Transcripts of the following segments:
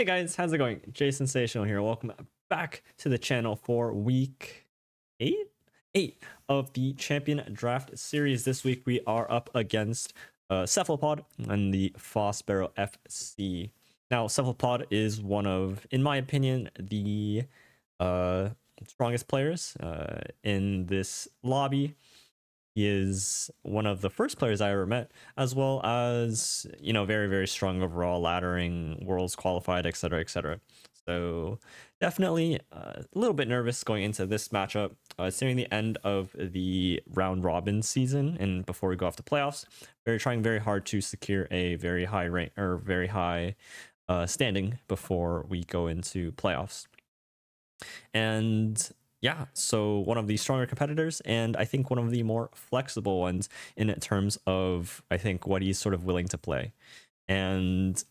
Hey guys, how's it going? Jasensational here. Welcome back to the channel for week 8 of the Champion Draft Series. This week we are up against Cephalopod and the Fossbarrow FC. Now, Cephalopod is one of, in my opinion, the strongest players in this lobby. He is one of the first players I ever met, as well as, you know, very, very strong overall, laddering, worlds qualified, etc., etc. So definitely a little bit nervous going into this matchup. It's nearing the end of the round robin season, and before we go off to playoffs, we're trying very hard to secure a very high rank or very high standing before we go into playoffs. And yeah, so one of the stronger competitors, and I think one of the more flexible ones in terms of, I think, what he's sort of willing to play. And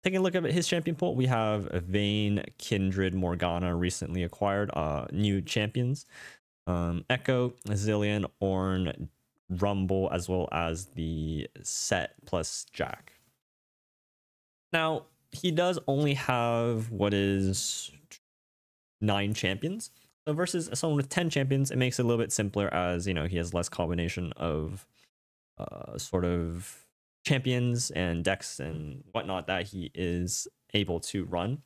taking a look at his champion pool, we have Vayne, Kindred, Morgana, recently acquired new champions, Echo, Zillion, Ornn, Rumble, as well as the Set plus Jack. Now, he does only have what is 9 champions. So versus someone with 10 champions, it makes it a little bit simpler, as, you know, he has less combination of sort of champions and decks and whatnot that he is able to run.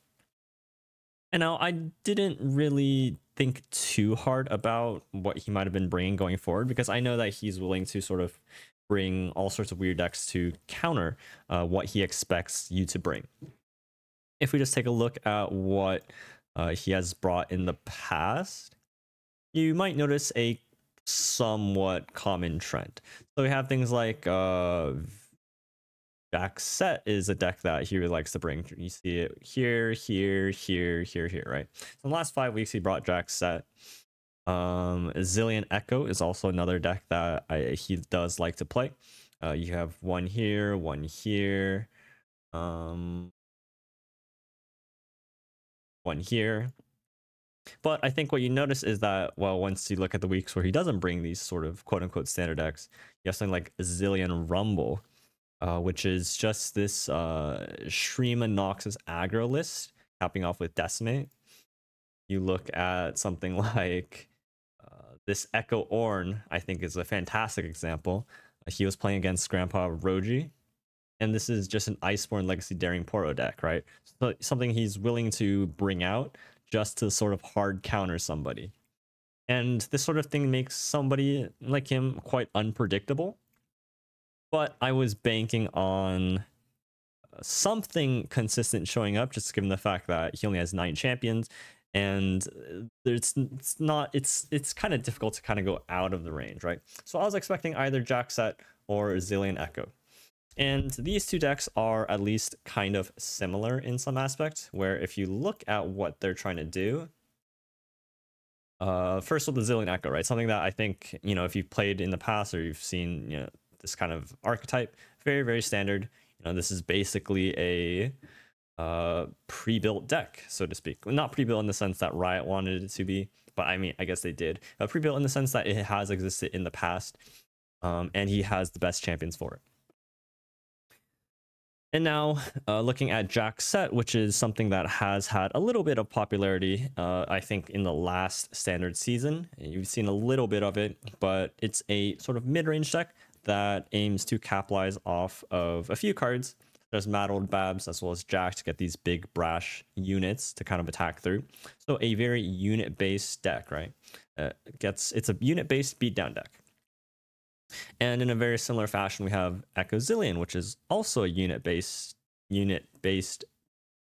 And now I didn't really think too hard about what he might have been bringing going forward, because I know that he's willing to sort of bring all sorts of weird decks to counter what he expects you to bring. If we just take a look at what he has brought in the past, you might notice a somewhat common trend. So we have things like Jack Set is a deck that he really likes to bring. You see it here, here, here, here, here, right? So in the last 5 weeks, he brought Jack Set. Zillion Echo is also another deck that he does like to play. You have one here, one here. One here. But I think what you notice is that, well, once you look at the weeks where he doesn't bring these sort of quote-unquote standard decks, you have something like Zillion Rumble, which is just this Shrema Noxus aggro list, capping off with Decimate. You look at something like this Echo Ornn, I think is a fantastic example. He was playing against Grandpa Roji, and this is just an Iceborne Legacy Daring Poro deck, right? So something he's willing to bring out just to sort of hard counter somebody. And this sort of thing makes somebody like him quite unpredictable. But I was banking on something consistent showing up, just given the fact that he only has 9 champions, and it's kind of difficult to kind of go out of the range, right? So I was expecting either Jack Set or Zillion Echo. And these two decks are at least kind of similar in some aspects, where if you look at what they're trying to do, first with the Zillion Echo, right? Something that I think, you know, if you've played in the past or you've seen, you know, this kind of archetype, very, very standard. You know, this is basically a pre-built deck, so to speak. Not pre-built in the sense that Riot wanted it to be, but I mean, I guess they did. Pre-built in the sense that it has existed in the past, and he has the best champions for it. And now, looking at Jack Set, which is something that has had a little bit of popularity, I think, in the last standard season. You've seen a little bit of it, but it's a sort of mid-range deck that aims to capitalize off of a few cards. There's Maddled Babs as well as Jack to get these big brash units to kind of attack through. So a very unit-based deck, right? It's a unit-based beatdown deck. And in a very similar fashion, we have Echo Zillion, which is also a unit-based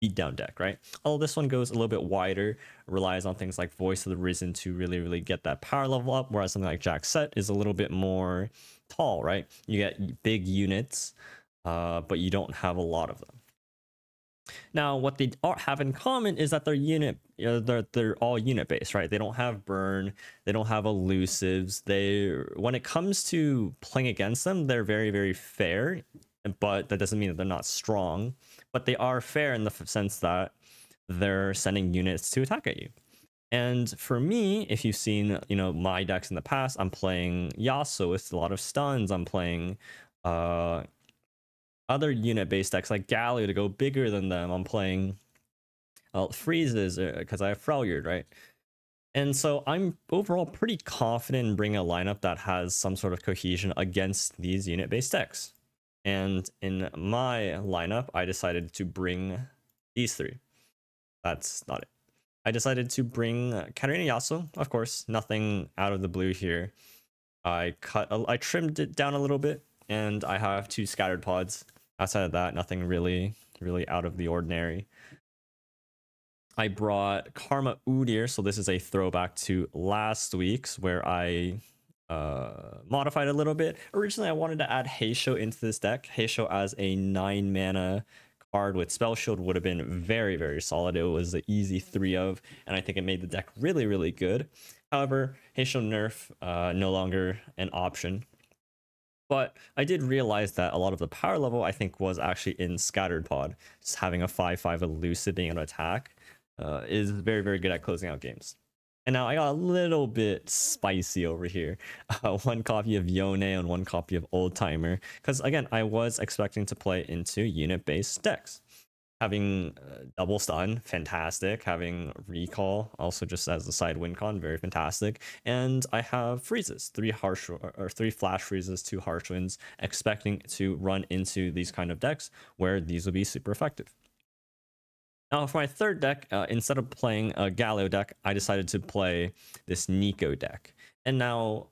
beatdown deck, right? Although this one goes a little bit wider, relies on things like Voice of the Risen to really, really get that power level up, whereas something like Jack Set is a little bit more tall, right? You get big units, but you don't have a lot of them. Now, what they have in common is that they're all unit based, right? They don't have burn, they don't have elusives. When it comes to playing against them, they're very, very fair, but that doesn't mean that they're not strong. But they are fair in the sense that they're sending units to attack at you. And for me, if you've seen, you know, my decks in the past, I'm playing Yasuo with a lot of stuns. I'm playing other unit-based decks like Galio to go bigger than them. I'm playing freezes because I have Freljord, right? And so I'm overall pretty confident in bringing a lineup that has some sort of cohesion against these unit-based decks. And in my lineup, I decided to bring these three. That's not it. I decided to bring Katarina Yasuo, of course, nothing out of the blue here. I trimmed it down a little bit, and I have 2 scattered pods. Outside of that, nothing really out of the ordinary. I brought Karma Udyr, so this is a throwback to last week's where I modified a little bit. Originally, I wanted to add Heisho into this deck. Heisho as a 9 mana card with Spell Shield would have been very solid. It was an easy 3 of, and I think it made the deck really good. However, Heisho nerf no longer an option. But I did realize that a lot of the power level I think was actually in Scattered Pod. Just having a 5/5 elusive being able to attack is very good at closing out games. And now I got a little bit spicy over here. 1 copy of Yone and 1 copy of Old Timer. Because again, I was expecting to play into unit-based decks. Having double stun, fantastic. Having recall, also just as a side win con, very fantastic. And I have freezes, 3 flash freezes, 2 harsh winds, expecting to run into these kind of decks where these will be super effective. Now for my third deck, instead of playing a Galio deck, I decided to play this Nico deck. And now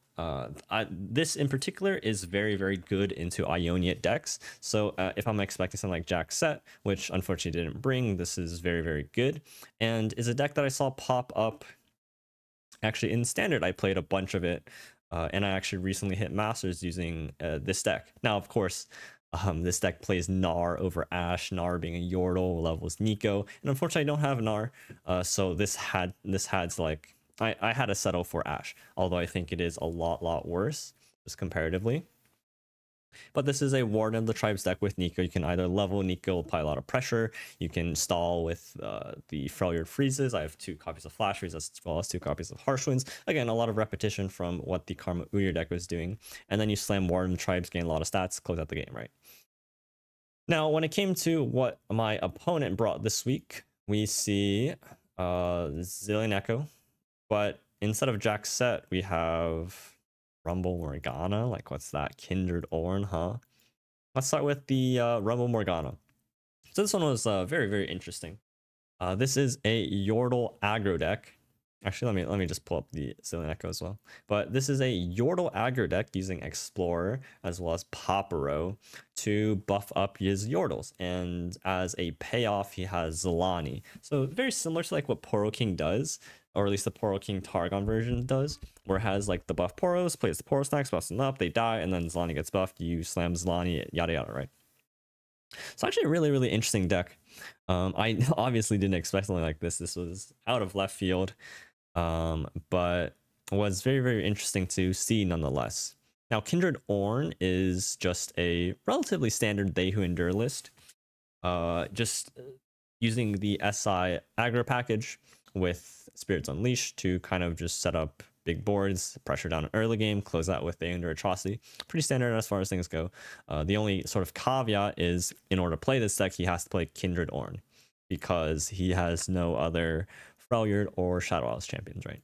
this in particular is very good into Ionian decks. So if I'm expecting something like Jack Set, which unfortunately didn't bring, this is very good. And is a deck that I saw pop up actually in Standard. I played a bunch of it. And I actually recently hit Masters using this deck. Now, of course, this deck plays Gnar over Ashe, Gnar being a Yordle, levels Nico, and unfortunately I don't have Gnar, so this had to like I had to settle for Ashe, although I think it is a lot worse just comparatively. But this is a Warden of the Tribes deck with Nico. You can either level Nico, apply a lot of pressure. You can stall with the Freljord freezes. I have 2 copies of Flash Freeze as well as 2 copies of Harsh Winds. Again, a lot of repetition from what the Karma Udyr deck was doing. And then you slam Warden of the Tribes, gain a lot of stats, close out the game, right? Now, when it came to what my opponent brought this week, we see Zilean Echo, but instead of Jack Set, we have Rumble Morgana. Like, what's that? Kindred Orn, huh? Let's start with the Rumble Morgana. So this one was very interesting. This is a Yordle aggro deck. Actually, let me just pull up the Zilean Echo as well. But this is a Yordle aggro deck using Explorer as well as Paparo to buff up his Yordles. And as a payoff, he has Zilani. So very similar to like what Poro King does, or at least the Poro King Targon version does, where it has like the buff Poros, plays the Poro stacks, buffs them up, they die, and then Zilani gets buffed, you slam Zilani, yada, right? So actually a really interesting deck. I obviously didn't expect something like this. This was out of left field. But was very interesting to see nonetheless. Now, Kindred Orn is just a relatively standard They Who Endure list. Just using the SI aggro package with Spirits Unleashed to kind of just set up big boards, pressure down an early game, close out with They Who Endure Atrocity. Pretty standard as far as things go. The only sort of caveat is in order to play this deck, he has to play Kindred Orn because he has no other Freljord or Shadow Isles champions, right?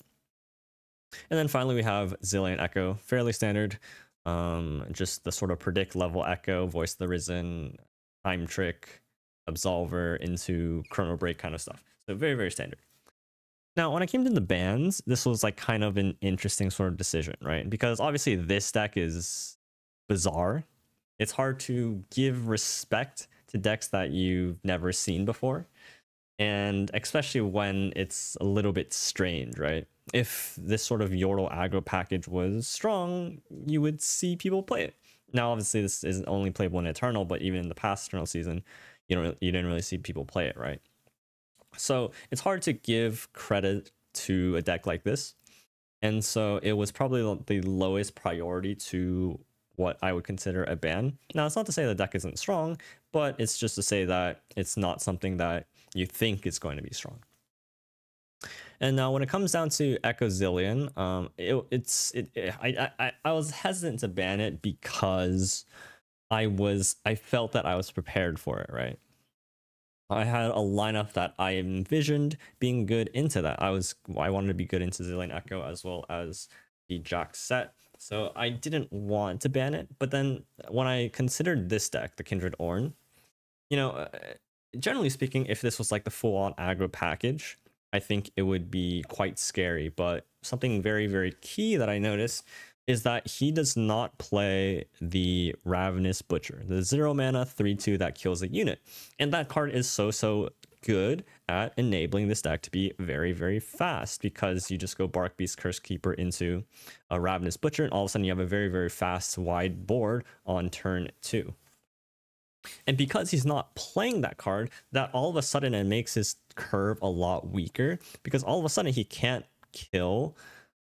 And then finally we have Zilean Echo, fairly standard. Just the sort of predict level Echo, Voice of the Risen, Time Trick, Absolver into Chrono Break kind of stuff. So very standard. Now, when I came to the bans, this was like kind of an interesting sort of decision, right? Because obviously this deck is bizarre. It's hard to give respect to decks that you've never seen before. And especially when it's a little bit strange, right? If this sort of Yordle aggro package was strong, you would see people play it. Now, obviously, this isn't only playable in Eternal, but even in the past Eternal season, you didn't really see people play it, right? So it's hard to give credit to a deck like this. And so it was probably the lowest priority to what I would consider a ban. Now, it's not to say the deck isn't strong, but it's just to say that it's not something that you think is going to be strong. And now when it comes down to Echo Zilean, I was hesitant to ban it because I felt that I was prepared for it, right? I had a lineup that I envisioned being good into that. I wanted to be good into Zillion Echo as well as the Jack set. So I didn't want to ban it. But then when I considered this deck, the Kindred Ornn, you know, generally speaking, if this was like the full-on aggro package, I think it would be quite scary. But something very, very key that I noticed is that he does not play the Ravenous Butcher, the 0 mana 3/2 that kills a unit. And that card is so good at enabling this deck to be very, very fast, because you just go Bark Beast Curse Keeper into a Ravenous Butcher, and all of a sudden you have a very, very fast, wide board on turn 2. And because he's not playing that card, that all of a sudden it makes his curve a lot weaker, because all of a sudden he can't kill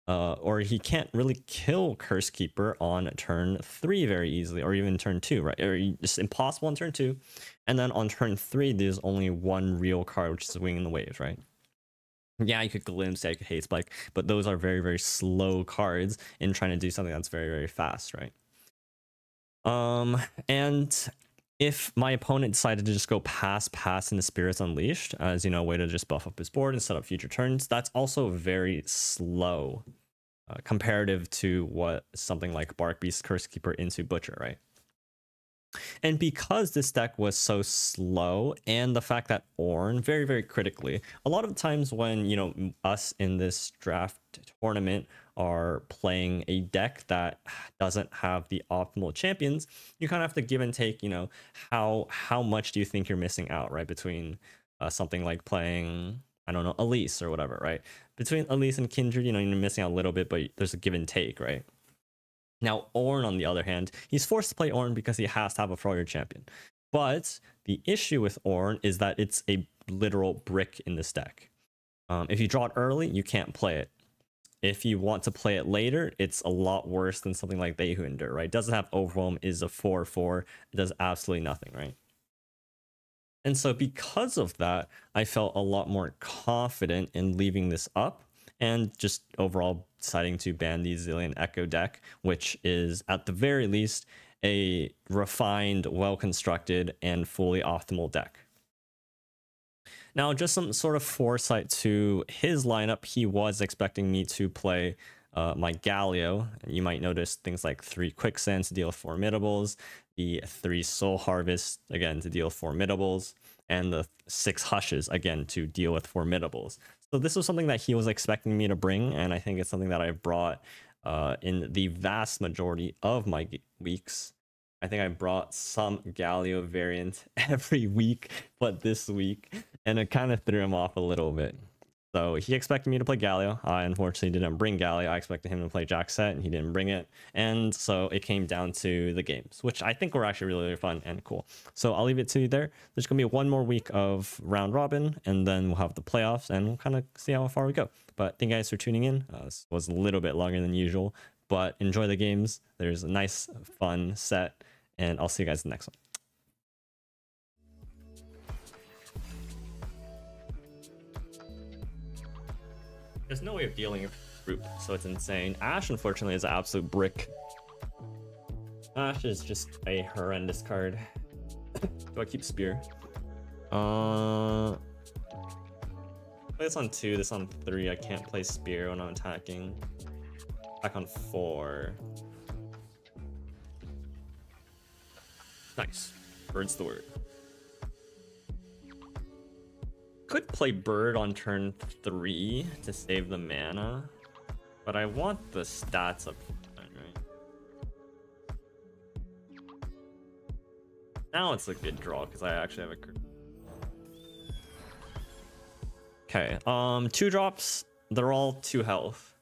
or he can't really kill Curse Keeper on turn 3 very easily, or even turn 2, right? Or it's impossible on turn 2. And then on turn 3, there's only one real card, which is Winging the Waves, right? Yeah, you could Glimpse, yeah, you could Hate Spike, but those are very, very slow cards in trying to do something that's very, very fast, right? And if my opponent decided to just go pass into Spirits Unleashed as, you know, a way to just buff up his board and set up future turns, that's also very slow comparative to what something like Bark Beast Curse Keeper into Butcher, right? And because this deck was so slow, and the fact that Ornn, very, very critically, a lot of times when, you know, us in this draft tournament are playing a deck that doesn't have the optimal champions, you kind of have to give and take, you know, how much do you think you're missing out, right? Between something like playing, I don't know, Elise or whatever, right? Between Elise and Kindred, you know, you're missing out a little bit, but there's a give and take, right? Now, Ornn, on the other hand, he's forced to play Ornn because he has to have a Warrior champion. But the issue with Ornn is that it's a literal brick in this deck. If you draw it early, you can't play it. If you want to play it later, it's a lot worse than something like They Who Endure, right? It doesn't have Overwhelm, is a 4/4. It does absolutely nothing, right? And so because of that, I felt a lot more confident in leaving this up and just overall deciding to ban the Zillion Echo deck, which is at the very least a refined, well-constructed, and fully optimal deck. Now, just some sort of foresight to his lineup, he was expecting me to play my Galio. You might notice things like 3 Quicksands to deal with Formidables, the 3 Soul Harvest, again, to deal with Formidables, and the 6 Hushes, again, to deal with Formidables. So this was something that he was expecting me to bring, and I think it's something that I've brought in the vast majority of my weeks. I think I brought some Galio variant every week, but this week, and it kind of threw him off a little bit. So he expected me to play Galio. I unfortunately didn't bring Galio. I expected him to play Jack set, and he didn't bring it. And so it came down to the games, which I think were actually really, really fun and cool. So I'll leave it to you there. There's going to be one more week of round robin, and then we'll have the playoffs, and we'll kind of see how far we go. But thank you guys for tuning in. This was a little bit longer than usual, but enjoy the games. There's a nice, fun set, and I'll see you guys in the next one. There's no way of dealing with group, so it's insane. Ash, unfortunately, is an absolute brick. Ash is just a horrendous card. Do I keep Spear? Play this on 2, this on 3. I can't play Spear when I'm attacking. Back on 4. Nice. Bird's the word. Could play Bird on turn 3 to save the mana, but I want the stats up front, right? Now it's a good draw because I actually have a... Okay, 2 drops, they're all 2 health.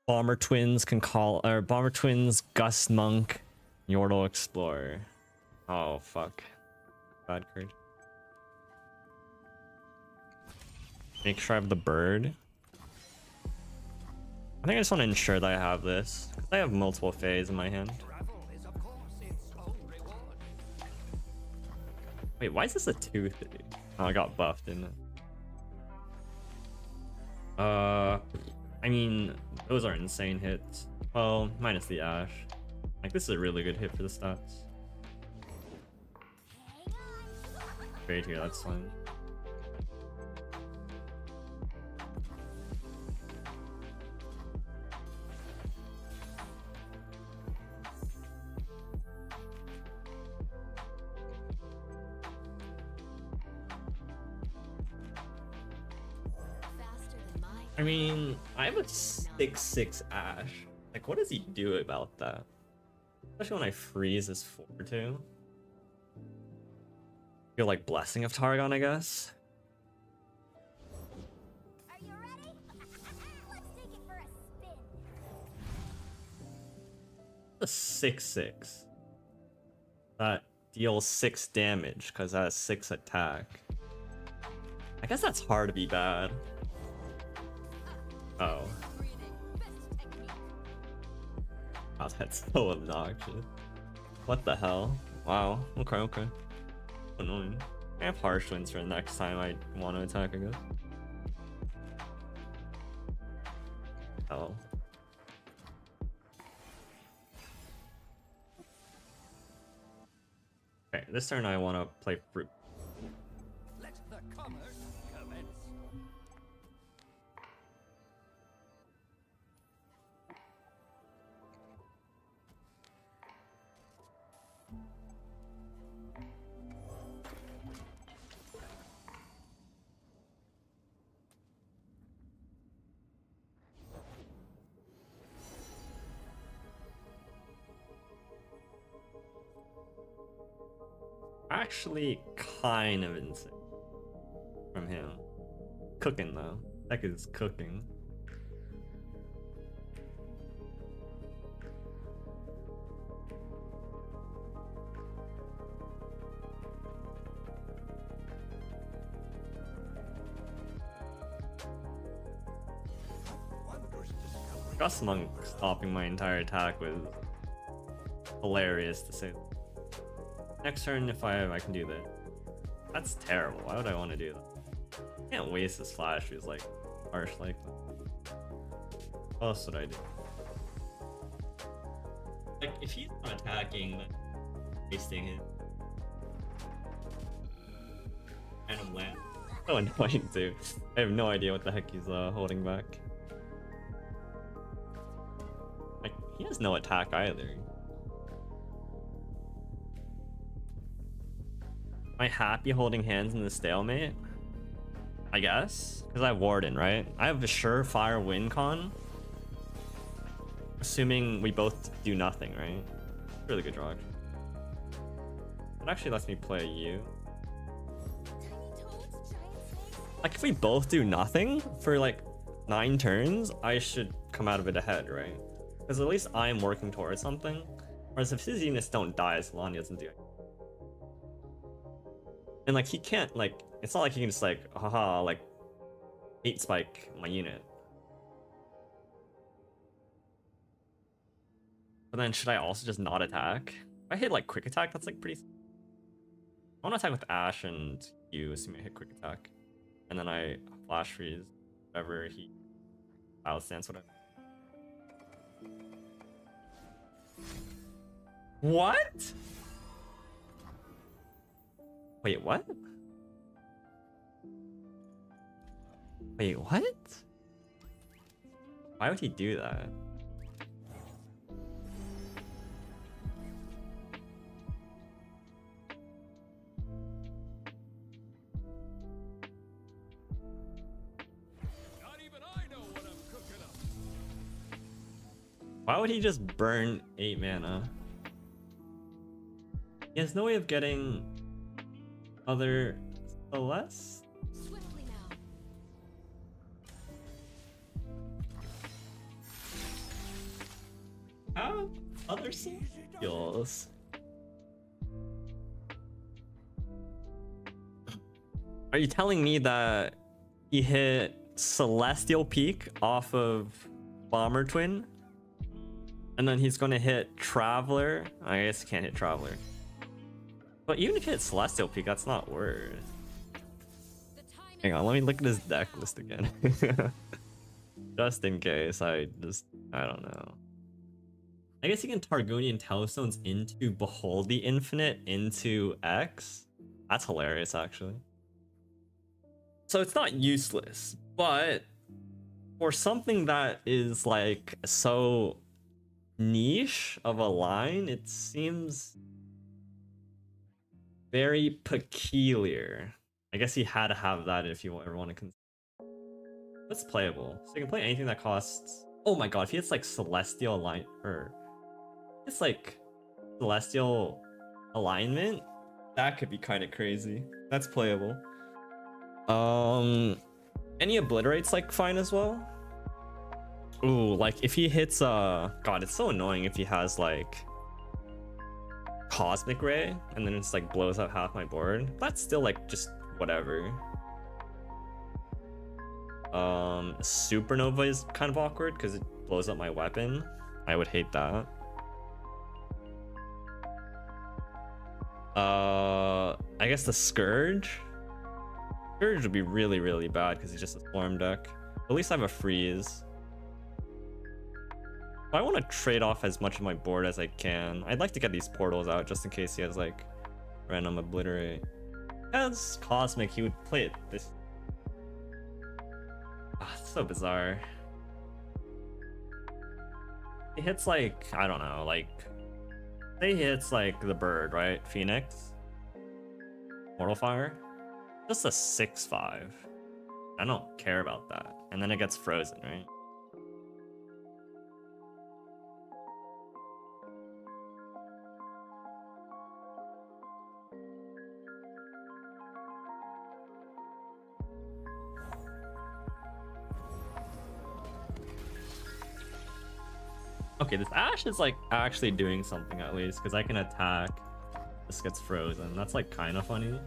Bomber Twins can call, or Bomber Twins, Gust Monk, Yordle Explorer. Oh fuck. Bad card. Make sure I have the bird. I think I just want to ensure that I have this, because I have multiple Fays in my hand. Wait, why is this a 2-3? Oh, I got buffed, didn't it? I mean, those are insane hits. Well, minus the Ash. Like, this is a really good hit for the stats. Trade here, that's fine. I mean, I have a 6/6 Ash. Like, what does he do about that? Especially when I freeze his 4/2. Feel like Blessing of Targon, I guess. Are you ready? Let's take it for a spin. A 6/6. That deals 6 damage because that has 6 attack. I guess that's hard to be bad. Oh. Oh, that's so obnoxious. What the hell? Wow. Okay, okay. Annoying. I have harsh winds for the next time I want to attack, I guess. Oh. Okay, this turn I want to play fruit. Let the commerce commence. Actually, kind of insane from him. Cooking though. Heck is cooking. Gust Monk stopping my entire attack was hilarious to say. Next turn, if I can do that. That's terrible. Why would I want to do that? I can't waste this flash. He's like harsh like that. What else would I do? Like if he's not attacking, then wasting him. Kind of land. So annoying too. I have no idea what the heck he's holding back. Like he has no attack either. Am I happy holding hands in the stalemate? I guess. Because I have Warden, right? I have a surefire win con. Assuming we both do nothing, right? Really good draw, actually. It actually lets me play you. Like, if we both do nothing for like 9 turns, I should come out of it ahead, right? Because at least I'm working towards something. Whereas if his units don't die, Solani doesn't do it. And like he can't like, it's not like he can just like, haha, like 8 spike my unit. But then should I also just not attack? If I hit like quick attack, that's like pretty. I want to attack with Ash and you, assuming I hit quick attack. And then I flash freeze, whatever he outstands, whatever. What? Wait, what? Wait, what? Why would he do that? Not even I know what I'm cooking up. Why would he just burn 8 mana? He has no way of getting other Celeste? Swiftly now. How? Other Celestials? Are you telling me that he hit Celestial Peak off of Bomber Twin? And then he's gonna hit Traveler? I guess he can't hit Traveler. But even if he hit Celestial Peak, that's not worth. Hang on, let me look at his deck list again. Just in case, I don't know. I guess he can Targonian Telestones into Behold the Infinite into X. That's hilarious, actually. So it's not useless, but for something that is like so niche of a line, it seems very peculiar. I guess he had to have that if you ever want to consider. It's playable. So you can play anything that costs. Oh my god, if he hits like Celestial line or it's like Celestial alignment, that could be kind of crazy. That's playable. Any obliterates like fine as well. Ooh, like if he hits god, it's so annoying if he has like Cosmic Ray and then it's like blows up half my board. That's still like just whatever. Supernova is kind of awkward because it blows up my weapon. I would hate that. I guess the Scourge would be really, really bad because he's just a Storm deck. At least I have a freeze. I want to trade off as much of my board as I can. I'd like to get these portals out just in case he has like random obliterate. As Cosmic, he would play it this. It's so bizarre. He hits like, I don't know, like say he hits like the bird, right? Phoenix, Mortal Fire, just a 6/5. I don't care about that. And then it gets frozen, right? Okay, this Ash is like actually doing something at least because I can attack. This gets frozen. That's like kind of funny.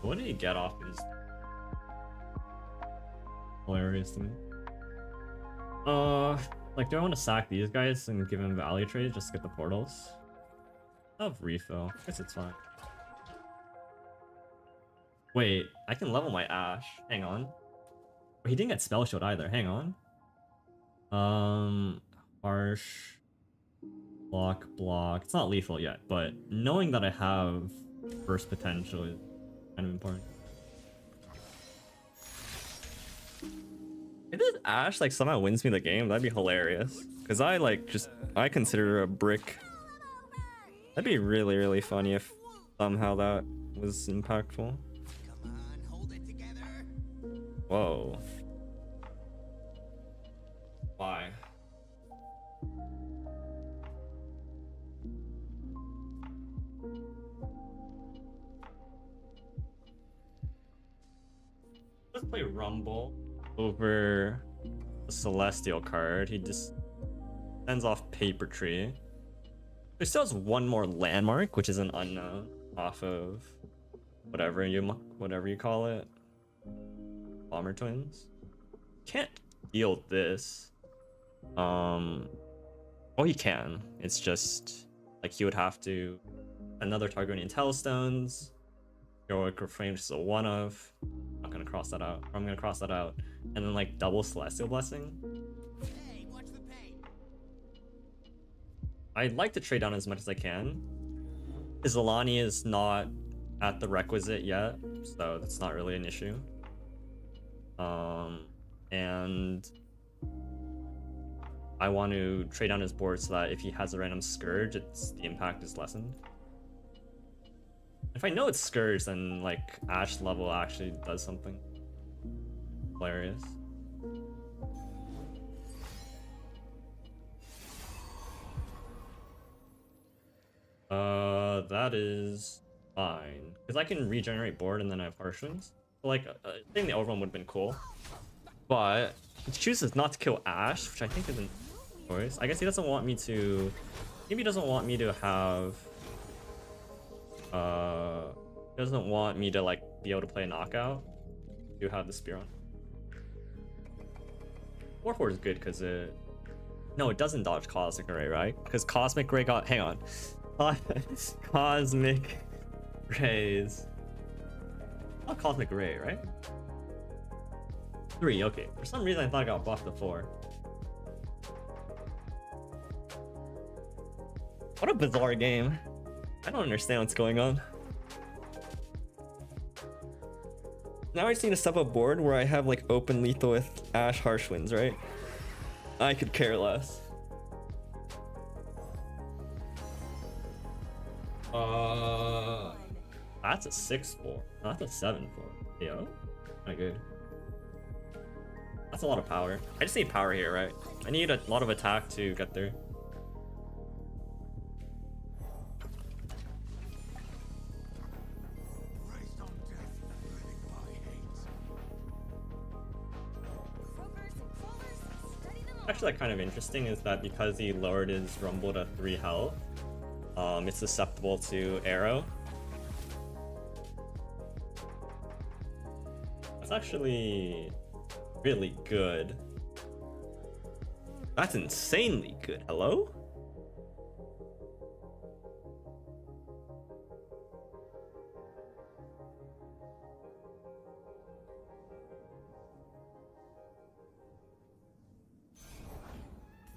What did he get off his? Hilarious to me. Like, do I want to sack these guys and give him value trade just to get the portals? I have refill. I guess it's fine. Wait, I can level my Ash. Hang on. He didn't get Spell Shield either. Hang on. Harsh. Block. It's not lethal yet, but knowing that I have burst potential is kind of important. If this Ash like somehow wins me the game, that'd be hilarious. Cause I consider a brick. That'd be really, really funny if somehow that was impactful. Whoa. Why? Let's play Rumble over the Celestial card. He just sends off Paper Tree. He still has one more landmark, which is an unknown off of whatever you call it. Bomber Twins. Can't deal this. Oh, he can. It's just like he would have to another Targaryen Telestones. Heroic Refrain, which is a one of. Not gonna cross that out. I'm gonna cross that out. And then like double Celestial Blessing. Hey, watch the paint. I'd like to trade down as much as I can. Isolani is not at the requisite yet, so that's not really an issue. And I want to trade down his board so that if he has a random Scourge, the impact is lessened. If I know it's Scourge, then like Ash level actually does something hilarious. That is fine because I can regenerate board and then I have Harsh Winds. Like, I think the overwhelm would have been cool, but he chooses not to kill Ash, which I think is a choice. I guess he doesn't want me to. Maybe he doesn't want me to have. He doesn't want me to like be able to play a knockout. You have the spear on. Warhorde is good because it. No, it doesn't dodge Cosmic Ray, right? Because Cosmic Ray got. Hang on. Cosmic Rays. Not Cosmic Ray, right? 3, okay. For some reason I thought I got buffed to 4. What a bizarre game. I don't understand what's going on. Now I just need to step up board where I have like open lethal with Ash Harsh Winds, right? I could care less. That's a 6-4. That's a 7-4. Yo, not good. That's a lot of power. I just need power here, right? I need a lot of attack to get there. Actually, like, kind of interesting is that because he lowered his Rumble to 3 health, it's susceptible to arrow. That's actually really good. That's insanely good. Hello?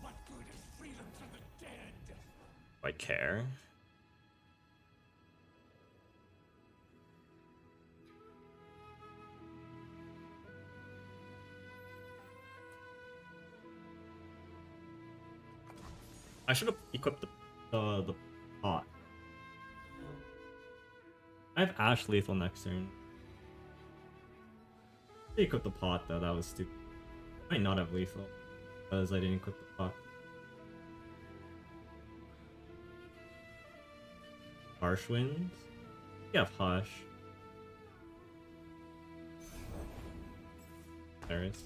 What good is freedom to the dead? I care. I should have equipped the pot. I have Ash lethal next turn. I equipped the pot though, that was stupid. I might not have lethal because I didn't equip the pot. Harsh Winds? You have Hush. There is.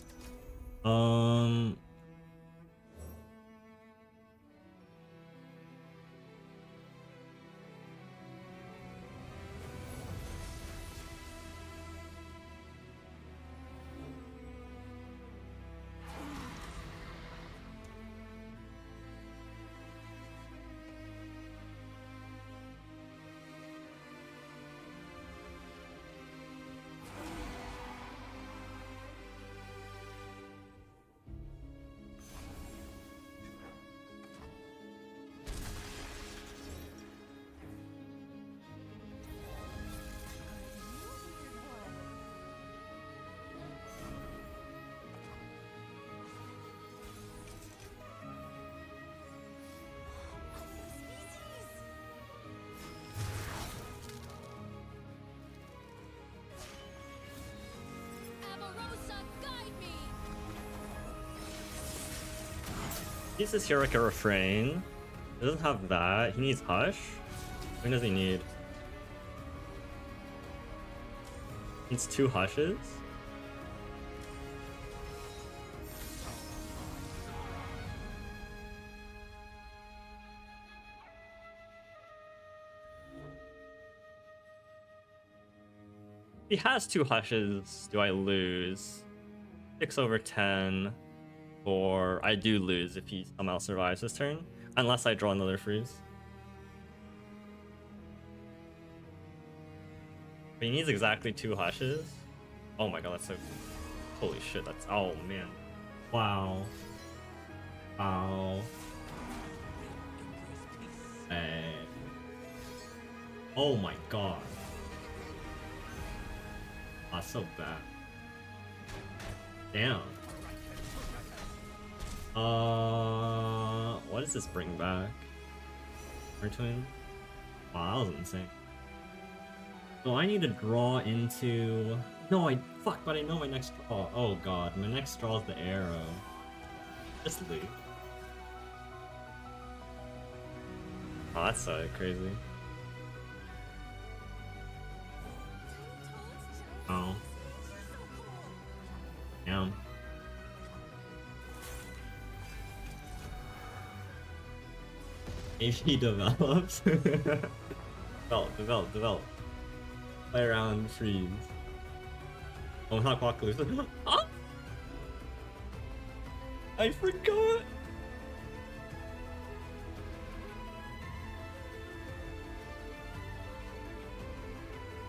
He needs this Heroic Refrain. He doesn't have that. He needs Hush. When does he need? He needs 2 Hushes. He has 2 Hushes. Do I lose? 6/10. Or I do lose if he somehow survives this turn. Unless I draw another freeze. But he needs exactly 2 Hushes. Oh my god, that's so... Holy shit, that's... Oh man. Wow. Wow. Hey. Oh my god. That's so bad. Damn. What does this bring back? Twin? Wow, that was insane. So I need to draw into... No, fuck, but I know my next draw. Oh god, my next draw is the arrow. Just leave. Oh, that's so crazy. Oh. Damn. HP develops. develop. Play around, freeze. Oh, not Apocalypse. Ah! I forgot.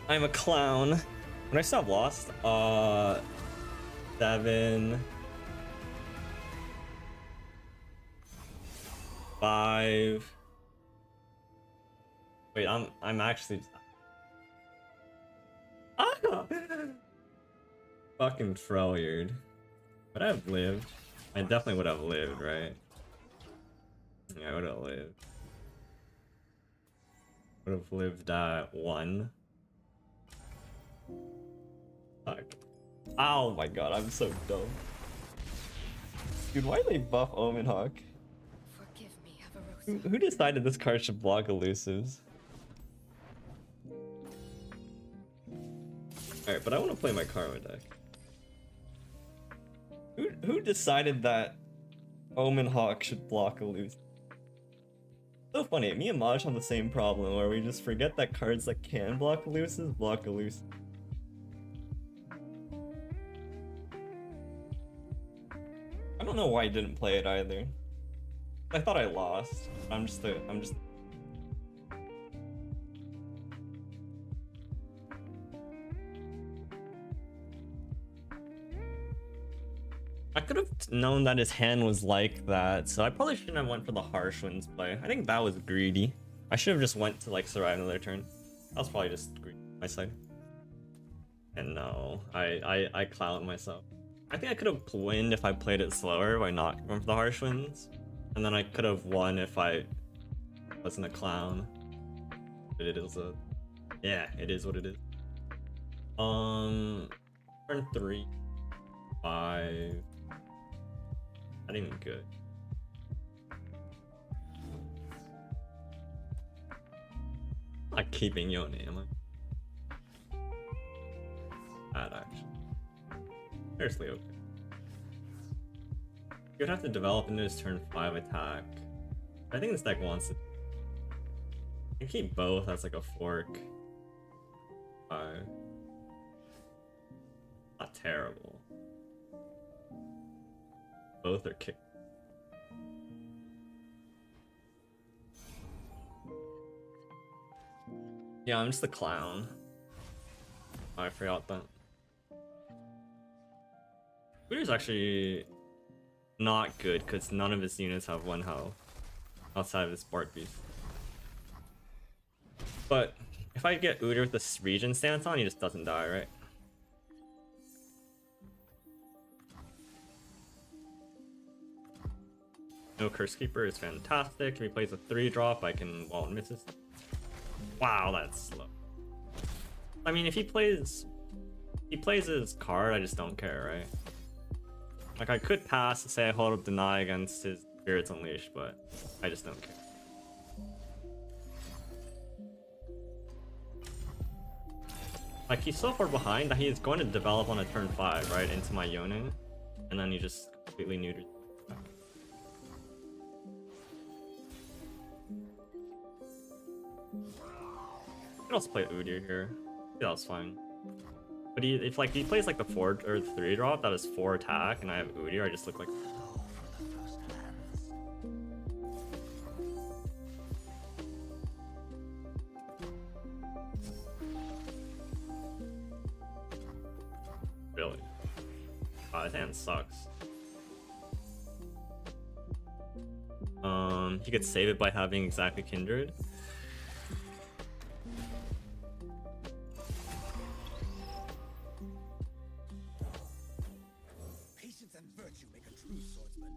I'm a clown. When I still have lost, 7, 5. Wait, I'm actually fucking trollered. Would I have lived? I definitely would have lived, right? Yeah, I would have lived. Would have lived at 1. Fuck. Oh my god, I'm so dumb. Dude, why did they buff Omen Hawk? Forgive me, Avarosa. Who decided this card should block elusives? Alright, but I want to play my Karma deck. Who decided that Omen Hawk should block elusives? So funny, me and Maj have the same problem where we just forget that cards that can block elusives block elusives. I don't know why I didn't play it either. I thought I lost. I'm just I could have known that his hand was like that, so I probably shouldn't have went for the Harsh Winds play. I think that was greedy. I should have just went to like survive another turn. That was probably just greedy on my side. And no, I clowned myself. I think I could have winned if I played it slower by not going for the Harsh Winds. And then I could have won if I wasn't a clown. But it is yeah, it is what it is. Turn 3, 5. Not even good. I'm not keeping Yone, am I? Bad actually. Seriously, okay. You'd have to develop into his turn 5 attack. I think this deck wants it. I can keep both as like a fork. 5. Not terrible. Both are kicked. Yeah, I'm just the clown. Oh, I forgot that. Booter's actually not good because none of his units have 1 health outside of his Spark Beast. But if I get Udyr with this Regen stance on, he just doesn't die, right? No Curse Keeper is fantastic. If he plays a 3-drop, I can wall and misses. Wow, that's slow. I mean, if he plays his card, I just don't care, right? Like, I could pass and say I hold up deny against his Spirits Unleashed, but I just don't care. Like, he's so far behind that he's going to develop on a turn 5, right, into my Yone, and then he just completely neutered. I could also play Udyr here. Yeah, that's fine. But if he plays like the 4 or the 3-drop that is 4 attack, and I have Udyr, I just look like. Really? Wow, his hand sucks. He could save it by having exactly Kindred. Patience and virtue make a true swordsman.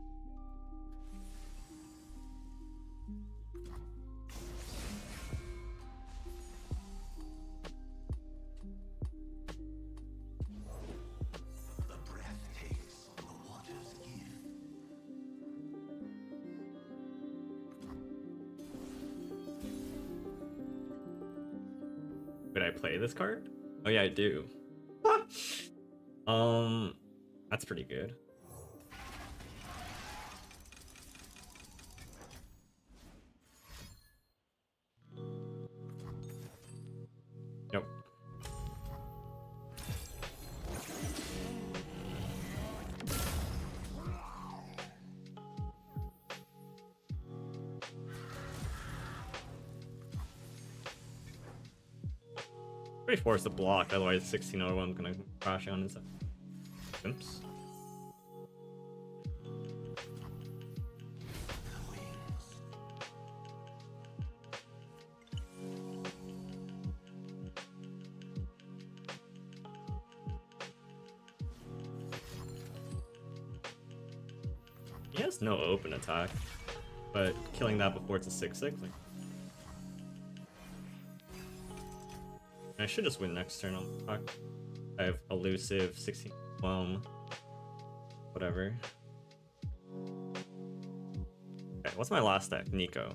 The breath takes, the waters give. Would I play this card? Oh yeah, I do. That's pretty good. Yep. Pretty forced to block, otherwise 1601 is gonna crash on his imps. He has no open attack, but killing that before it's a 6/6. Like... I should just win next turn on attack. I have elusive, 16 whelm, whatever. Okay, what's my last deck? Nico.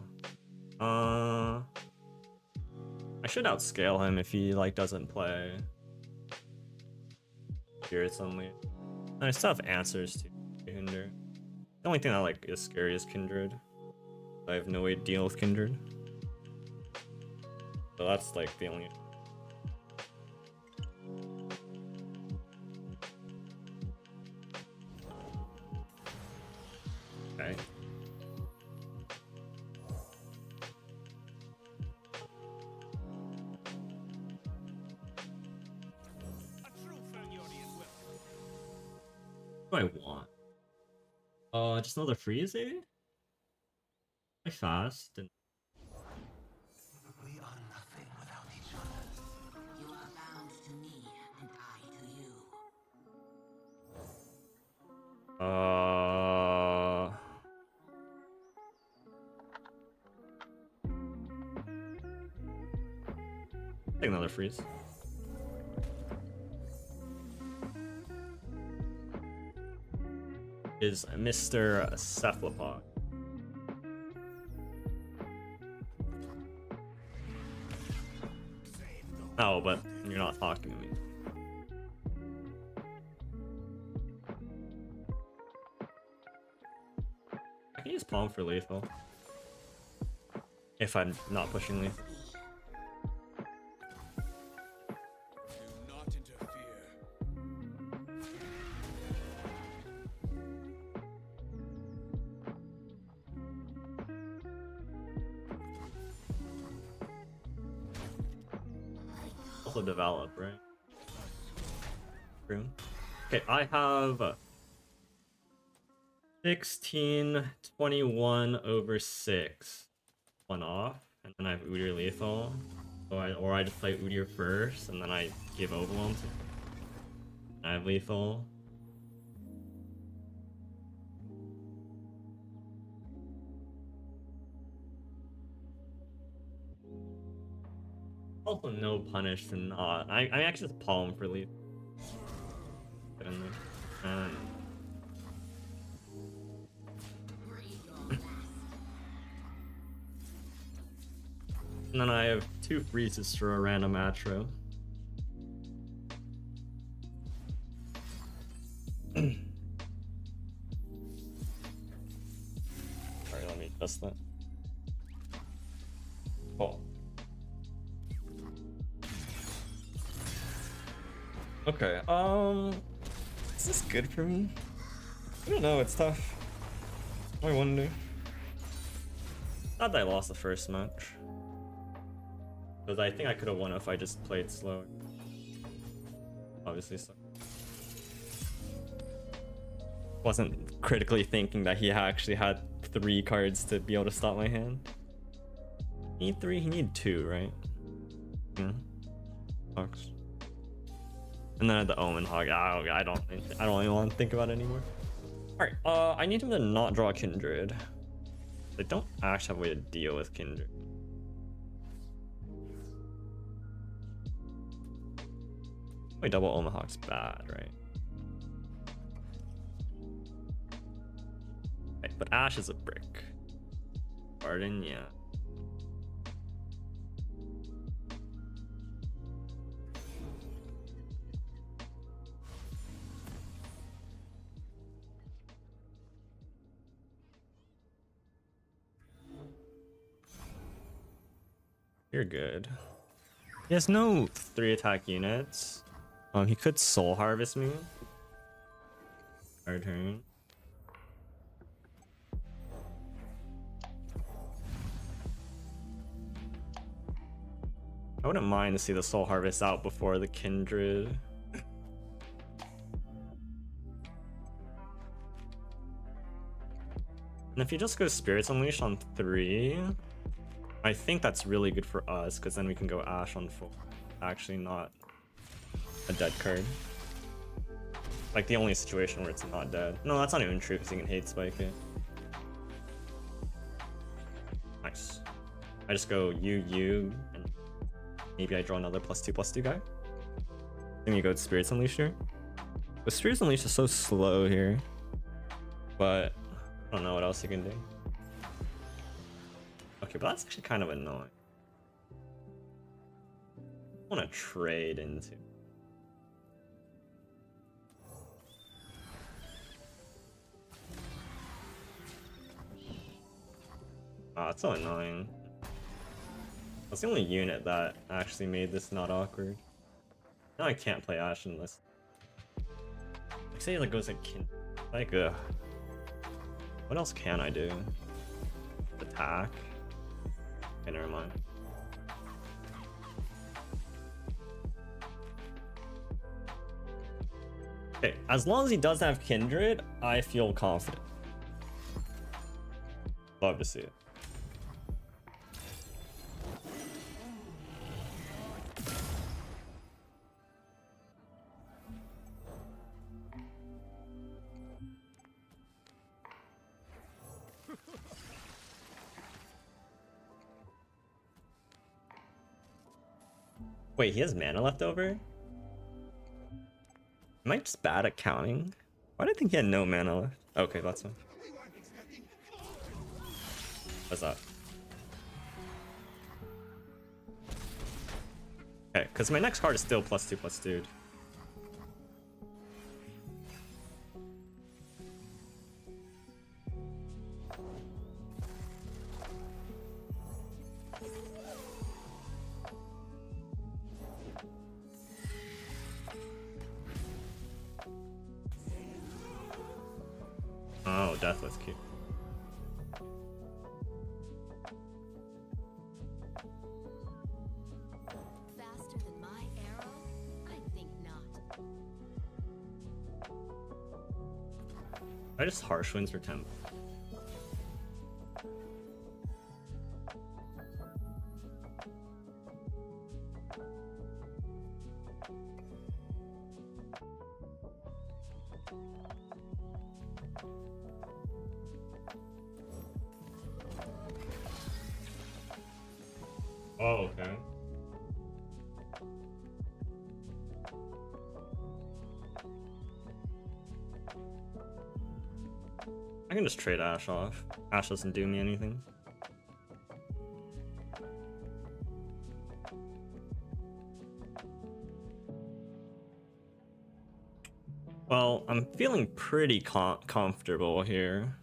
I should outscale him if he like doesn't play spirits only. And I still have answers to hinder. The only thing that like is scary is Kindred. I have no way to deal with Kindred. So that's like the only. Okay. A true Fernionian will. What do I want? Just another freeze, maybe? Like fast and We are nothing without each other. You are bound to me, and I to you. Take another freeze. Is Mr. Cephalopod. Oh, but you're not talking to me. I can use Palm for lethal. If I'm not pushing lethal. Do not interfere. Also develop, right? True. Okay, I have 16, 21 over 6. One off, and then I have Udyr lethal. Or I just play Udyr first, and then I give Overwhelm to. I have lethal. Also no punish to not. I actually just palm for lethal. And And then I have 2 freezes for a random Atro. Alright, let me test that. Oh. Okay, is this good for me? I don't know, it's tough. What do I want to do? Not that I lost the first match. Because I think I could have won if I just played slower. Obviously, so. Wasn't critically thinking that he actually had 3 cards to be able to stop my hand. He need 3, he need 2, right? Yeah. Sucks. And then I had the Omen Hog. I don't even want to think about it anymore. Alright, I need him to not draw Kindred. I don't actually have a way to deal with Kindred. My double Omen Hog's bad, right? Right, but Ash is a brick. Pardon, yeah. You're good. He has no 3 attack units. He could Soul Harvest me. Our turn. I wouldn't mind to see the Soul Harvest out before the Kindred. And if he just goes Spirits Unleashed on 3, I think that's really good for us, because then we can go Ash on 4. Actually not a dead card. Like the only situation where it's not dead. No, that's not even true, because he can hate spike it. attacks. I just go you, and maybe I draw another +2/+2 guy. Then you go to Spirits Unleashed here. But Spirits Unleashed is so slow here. But I don't know what else you can do. Okay, but that's actually kind of annoying. I want to trade into. Ah, it's so annoying. That's the only unit that actually made this not awkward. Now I can't play Ash unless. Like, say it goes like what else can I do? Attack. Okay, never mind. Okay, as long as he does have Kindred, I feel confident. Love to see it. Wait, he has mana left over? Am I just bad at counting? Why did I think he had no mana left? Okay, that's fine. What's that? Okay, because my next card is still +2/+2. Oh, Deathless cute. Faster than my arrow? I think not. I just Harsh Winds for 10. Oh, okay. I can just trade Ash off. Ash doesn't do me anything. Well, I'm feeling pretty comfortable here.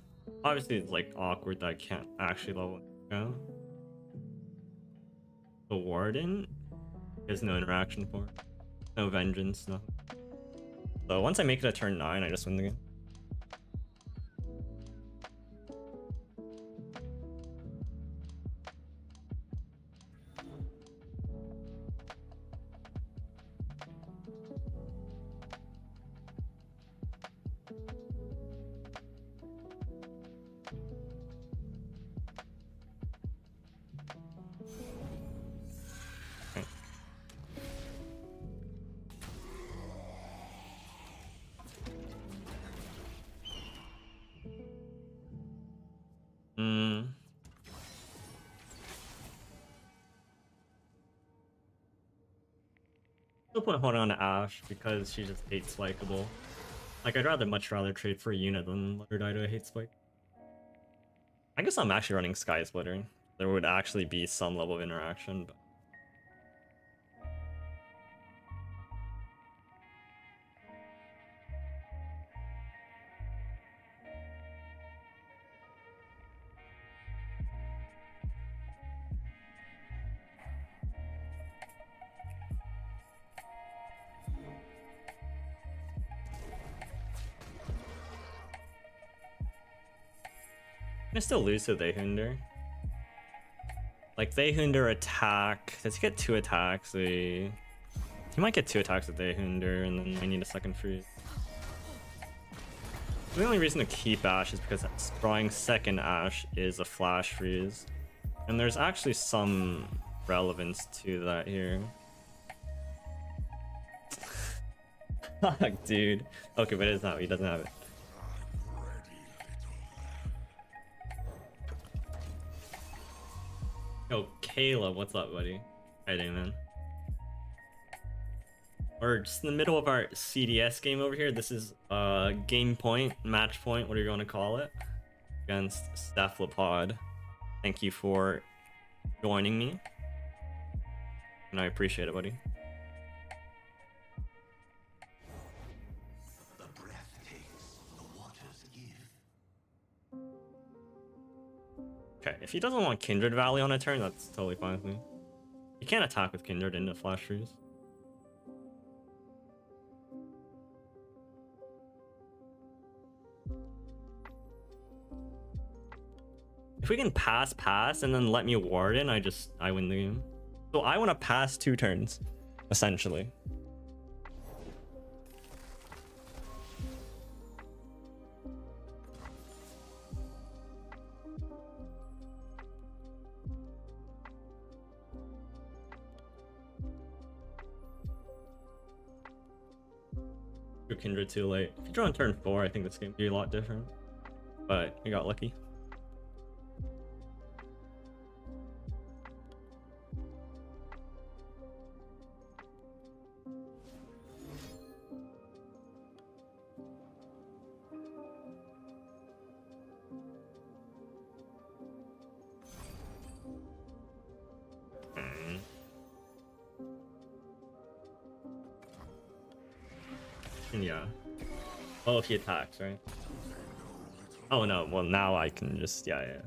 Obviously, it's like awkward that I can't actually level go. The Warden, there's no interaction for it. No vengeance, nothing. So once I make it a turn 9, I just win the game. No point holding on to Ash because she just hates spikeable. Like, much rather trade for a unit than let her die to a hate spike. I guess I'm actually running Sky Splitter. There would actually be some level of interaction, but I still lose to Theyhunder. Like, Theyhunder attack. Does he get 2 attacks? He might get 2 attacks with Theyhunder, and then I need a second freeze. The only reason to keep Ash is because drawing second Ash is a flash freeze. And there's actually some relevance to that here. Fuck, dude. Okay, but it's not. He doesn't have it. Yo, Caleb, what's up, buddy? How you doing, man? We're just in the middle of our CDS game over here. This is game point, match point, whatever you want to call it, against Cephalopod. Thank you for joining me, and I appreciate it, buddy. The breath takes, the waters give. Okay, if he doesn't want Kindred Valley on a turn, that's totally fine with me. You can't attack with Kindred into Flash Freeze. If we can pass, and then let me Warden, I win the game. So I want to pass 2 turns, essentially. Your Kindred too late. If you draw on turn 4, I think this game would be a lot different. But we got lucky. Yeah. Oh, if he attacks, right? Oh no, well now I can just, yeah.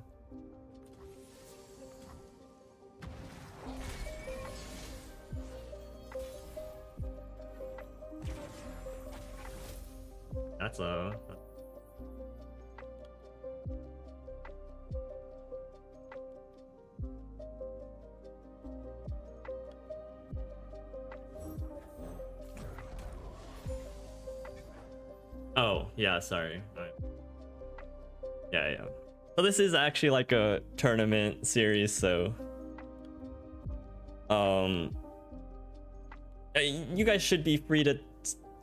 That's a... Oh, yeah, sorry. Yeah. So this is actually like a tournament series, so you guys should be free to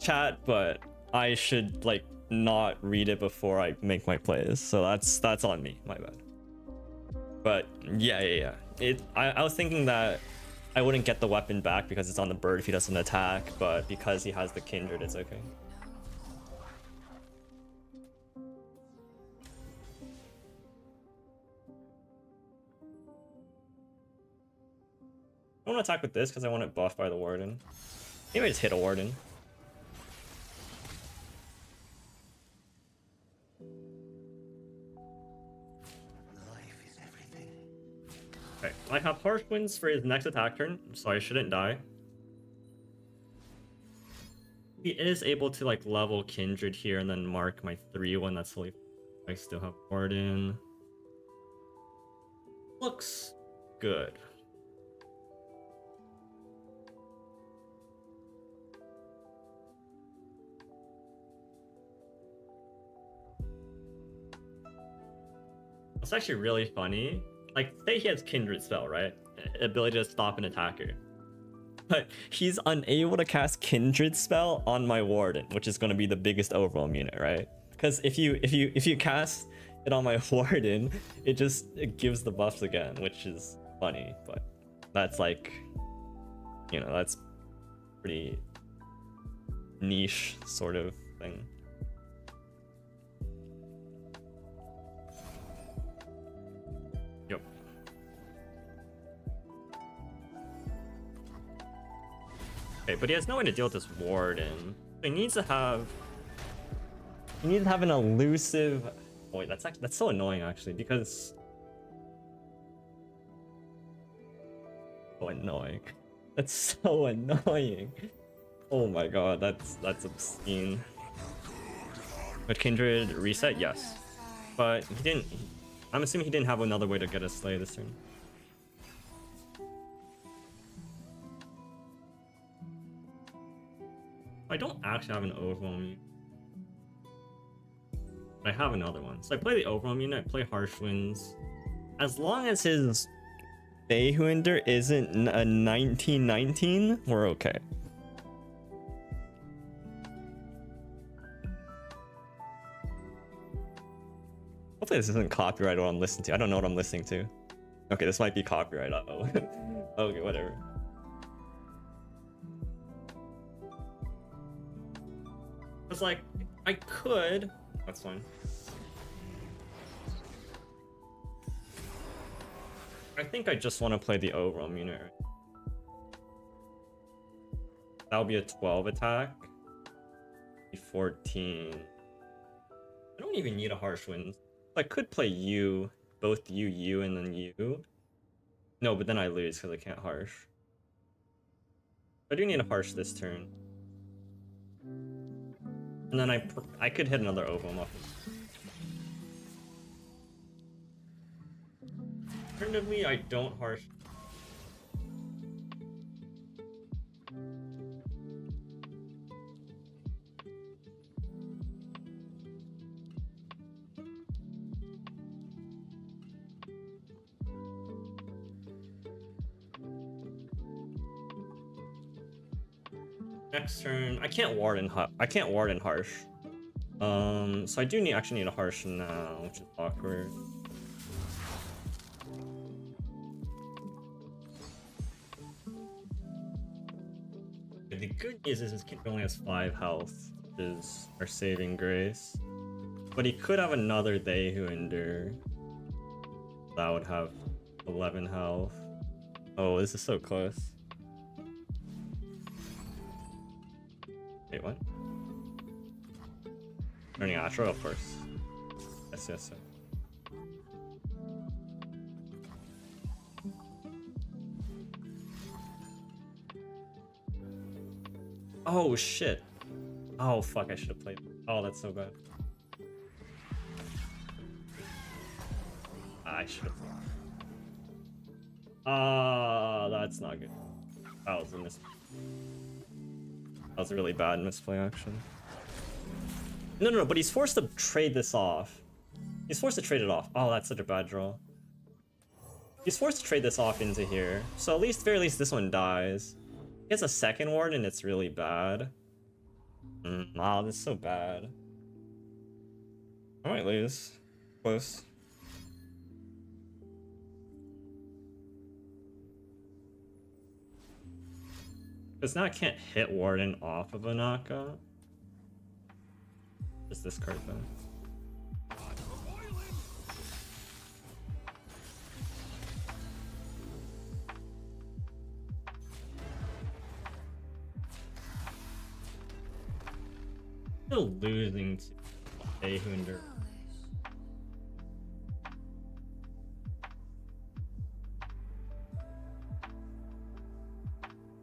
chat, but I should like not read it before I make my plays. So that's on me, my bad. But yeah. I was thinking that I wouldn't get the weapon back because it's on the bird if he doesn't attack, but because he has the Kindred, it's okay. I want to attack with this because I want it buffed by the Warden. Maybe I just hit a Warden. Life is everything. Okay, I have Harsh Winds for his next attack turn, so I shouldn't die. He is able to like level Kindred here and then mark my 3-1. That's fully. I still have Warden. Looks good. It's actually really funny. Like, say he has Kindred spell, right? Ability to stop an attacker. But he's unable to cast Kindred spell on my Warden, which is going to be the biggest overwhelm unit, right? Because if you cast it on my Warden, it gives the buffs again, which is funny. But that's like, you know, that's pretty niche sort of thing. Yep. Okay, but he has no way to deal with this Warden. He needs to have an elusive. Oh, wait, that's so annoying actually, because so annoying. That's so annoying. Oh my god, that's obscene. But Kindred reset, yes. But he didn't. I'm assuming he didn't have another way to get a slay this turn. I don't actually have an overwhelm unit. But I have another one. So I play the overwhelm unit, I play Harsh Winds. As long as his Bayhuender isn't a 1919, we're okay. Hopefully this isn't copyright what I'm listening to. I don't know what I'm listening to. Okay, this might be copyright. Uh-oh. Okay, whatever. It's like, I could. That's fine. I think I just want to play the overwhelm unit. That'll be a 12 attack. 14. I don't even need a harsh wind. I could play you, both you, and then you. No, but then I lose because I can't harsh. I do need a harsh this turn. And then I could hit another overwhelm off. Alternatively, I don't harsh. Next turn, I can't ward in harsh. So I do actually need a harsh now, which is awkward. The good news is his kid only has 5 health, which is our saving grace. But he could have another They Who Endure. That would have 11 health. Oh, this is so close. Wait, what? Turning Astro, of course. Yes, yes, yes. Oh shit. Oh fuck, I should have played. Oh, that's so bad. I should have. Ah, that's not good. That was a miss. That was a really bad misplay, actually. No, but he's forced to trade this off. He's forced to trade it off. Oh, that's such a bad draw. He's forced to trade this off into here. So at least, very least, this one dies. He has a second ward and it's really bad. Wow, this is so bad. I might lose. Close. Because now I can't hit Warden off of a knockout. Just this card though. Still losing to Ahunder.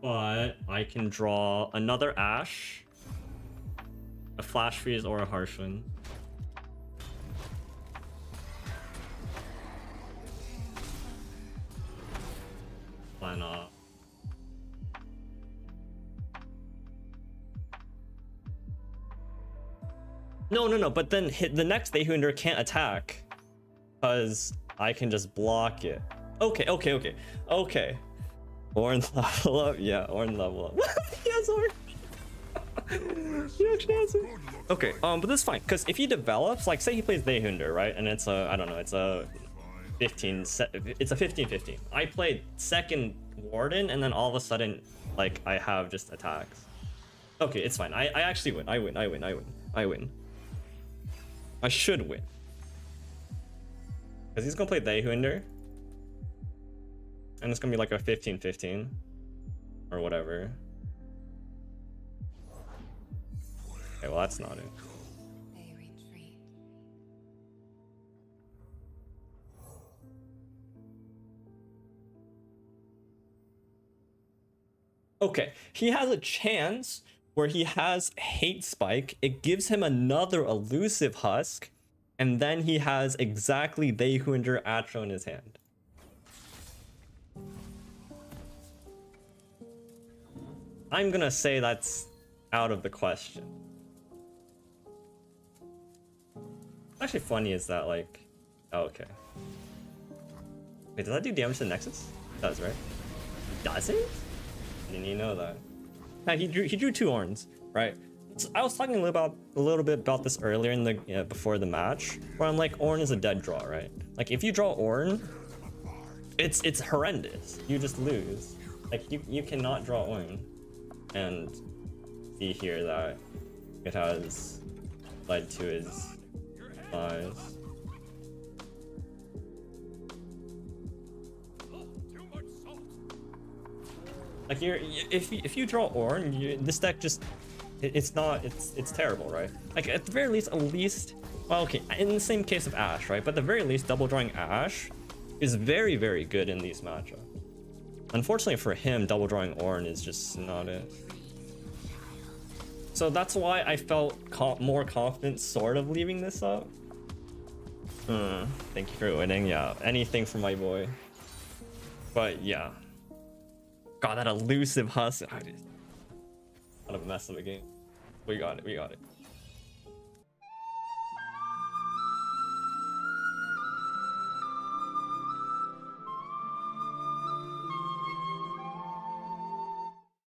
But I can draw another Ash, a Flash Freeze, or a Harsh Wind. Why not? No, but then the next Ahunder can't attack because I can just block it. Okay. Orin level up? Yeah, Orin level up. Yes, Orin. He actually has it. Okay, but this is fine, because if he develops, like, say he plays Dehunder, right? And it's a, I don't know, it's a 15-15. I played second Warden, and then all of a sudden, like, I have just attacks. Okay, it's fine. I actually win. I win. I should win. Because he's gonna play Dehunder. And it's gonna be like a 15-15 or whatever. Okay, well that's not it. Okay, he has a chance where he has Hate Spike. It gives him another elusive husk, and then he has exactly They Who Endure Atro in his hand. I'm gonna say that's out of the question. Actually funny is that, like, oh, okay. Wait, does that do damage to the Nexus? It does, right? It doesn't? I didn't even know that. Yeah, he drew 2 Orns, right? So I was talking a little bit about this earlier in the before the match, where I'm like, Orn is a dead draw, right? Like if you draw Orn, it's horrendous. You just lose. Like you cannot draw Orn, and see here that it has led to his demise. Like if you draw Orn, this deck just it's terrible, right? Like at the very least, well, okay, in the same case of Ash, right? But at the very least, double drawing Ash is very, very good in these matchups. Unfortunately for him, double drawing Orn is just not it. So that's why I felt more confident sort of leaving this up. Thank you for winning. Yeah, anything for my boy. But yeah. God, that elusive husk. What a mess of a game. We got it.